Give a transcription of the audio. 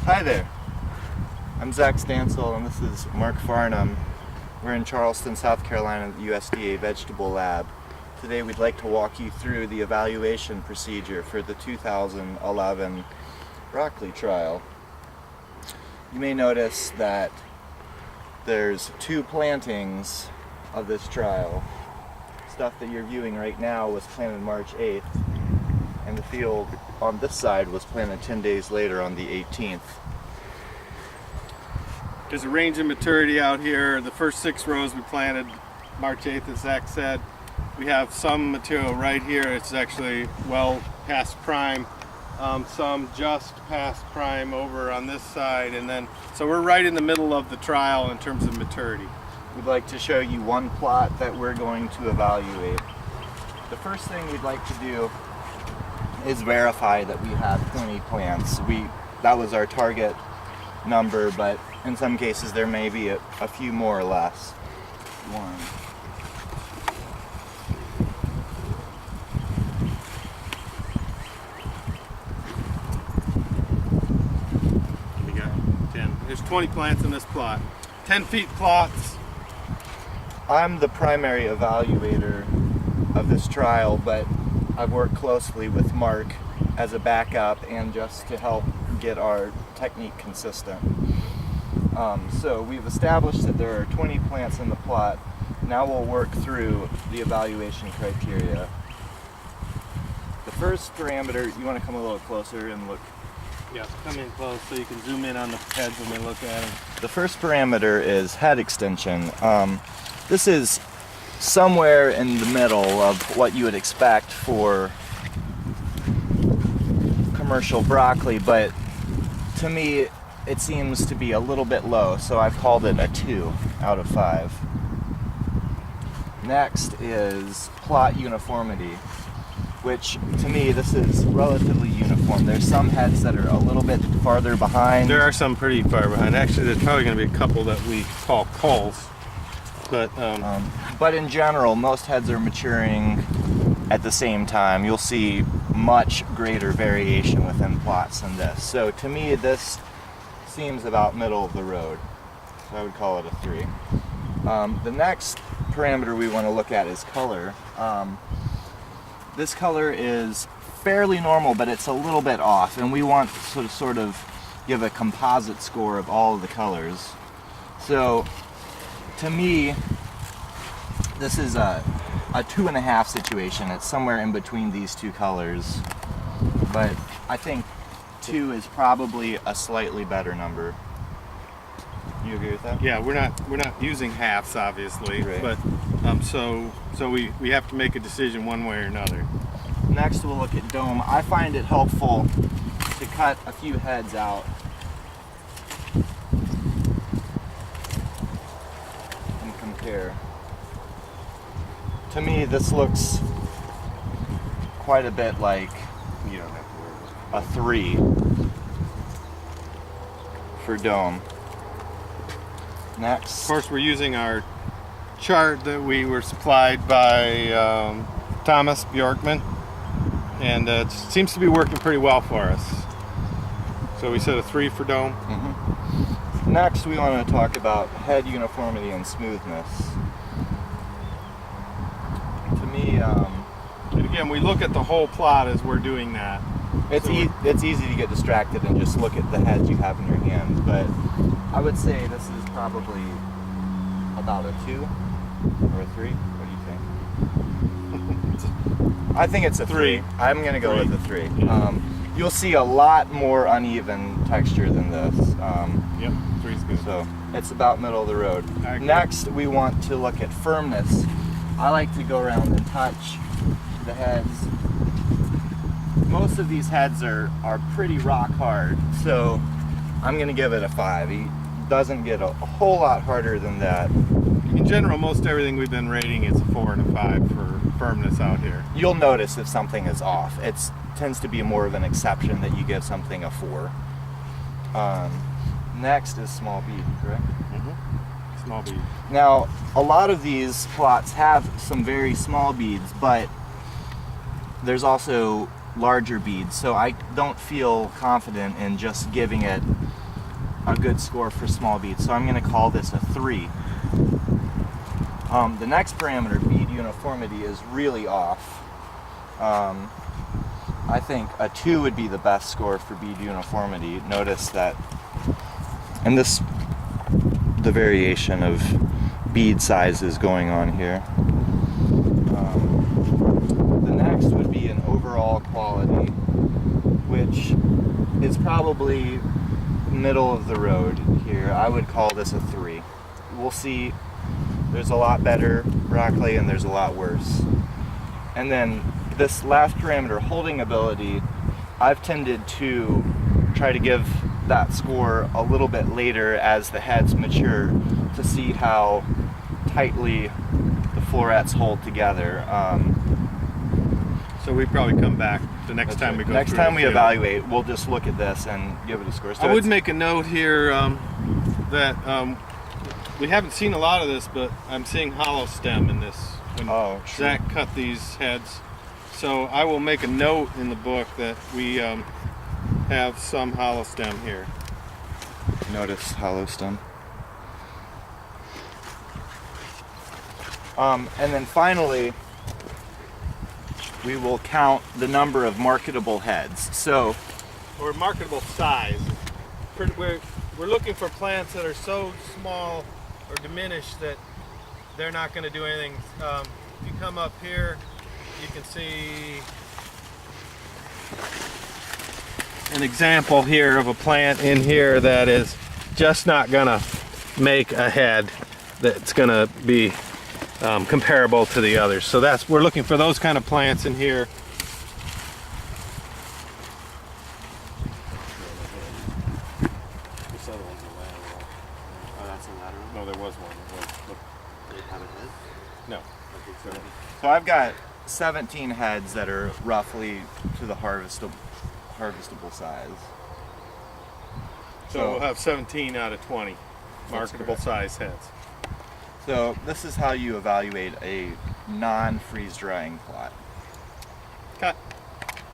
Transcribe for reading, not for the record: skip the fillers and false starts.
Hi there, I'm Zach Stansel and this is Mark Farnham. We're in Charleston, South Carolina at the USDA Vegetable Lab. Today we'd like to walk you through the evaluation procedure for the 2011 broccoli trial. You may notice that there's two plantings of this trial. Stuff that you're viewing right now was planted March 8th, and the field on this side was planted 10 days later on the 18th. There's a range of maturity out here. The first 6 rows we planted March 8th, as Zach said. We have some material right here. It's actually well past prime. Some just past prime over on this side, and then so we're right in the middle of the trial in terms of maturity. We'd like to show you one plot that we're going to evaluate. The first thing we'd like to do is verify that we have 20 plants. That was our target number, but in some cases there may be a few more or less. One. We got 10. There's 20 plants in this plot. 10 feet plots. I'm the primary evaluator of this trial, but I've worked closely with Mark as a backup and just to help get our technique consistent. So we've established that there are 20 plants in the plot. Now we'll work through the evaluation criteria. The first parameter, you want to come a little closer and look. Yes, come in close so you can zoom in on the heads when we look at them. The first parameter is head extension. This is somewhere in the middle of what you would expect for commercial broccoli, but to me it seems to be a little bit low, so I've called it a 2 out of 5. Next is plot uniformity, which to me this is relatively uniform. There's some heads that are a little bit farther behind. There are some pretty far behind. Actually, there's probably going to be a couple that we call culls. But in general, most heads are maturing at the same time. You'll see much greater variation within plots than this. So to me, this seems about middle of the road. So I would call it a 3. The next parameter we want to look at is color. This color is fairly normal, but it's a little bit off, and we want to sort of give a composite score of all of the colors. So to me, this is a 2.5 situation. It's somewhere in between these two colors, but I think 2 is probably a slightly better number. You agree with that? Yeah, we're not using halves, obviously, right. But so we have to make a decision one way or another. Next, we'll look at dome. I find it helpful to cut a few heads out and compare. To me, this looks quite a bit like You don't have to worry about a 3 for dome. Next. Of course, we're using our chart that we were supplied by Thomas Bjorkman, and it seems to be working pretty well for us. So we said a 3 for dome. Mm-hmm. Next, we want to talk about head uniformity and smoothness. To me, And again, we look at the whole plot as we're doing that. it's easy to get distracted and just look at the heads you have in your hand, but I would say this is probably about a 2 or a 3. What do you think? I think it's a 3. I'm going to go with a 3. You'll see a lot more uneven texture than this. Yep, 3's good. So it's about middle of the road. I agree. Next, we want to look at firmness. I like to go around and touch the heads. Most of these heads are pretty rock hard, so I'm going to give it a 5. He doesn't get a whole lot harder than that. In general, most everything we've been rating is a 4 and a 5 for firmness out here. You'll notice if something is off. It tends to be more of an exception that you give something a 4. Next is small bead, correct? Mm-hmm. Small bead. Now, a lot of these plots have some very small beads, but there's also larger beads, so I don't feel confident in just giving it a good score for small beads. So I'm going to call this a 3. The next parameter, bead uniformity, is really off. I think a 2 would be the best score for bead uniformity. Notice that, and this, the variation of bead sizes going on here. The next would be an overall quality, which is probably middle of the road here. I would call this a 3. We'll see. There's a lot better rock clay and there's a lot worse. And then this last parameter, holding ability, I've tended to try to give that score a little bit later as the heads mature to see how tightly the florets hold together. So we probably come back the next time we go Next through time it, we yeah. evaluate, we'll just look at this and give it a score. So I would it's- make a note here that we haven't seen a lot of this, but I'm seeing hollow stem in this when Oh, true. Zach cut these heads. So I will make a note in the book that we have some hollow stem here. Notice hollow stem. And then finally, we will count the number of marketable heads. So, Or marketable size. We're looking for plants that are so small or diminished that they're not going to do anything. If you come up here, you can see an example here of a plant in here that is just not going to make a head that's going to be comparable to the others. So we're looking for those kind of plants in here. this other one's a lateral. Oh, that's a lateral? No, there was one. They have a head? No. So I've got 17 heads that are roughly to the harvestable size. So we'll have 17 out of 20 marketable size heads. So this is how you evaluate a non-freeze drying plot. Cut.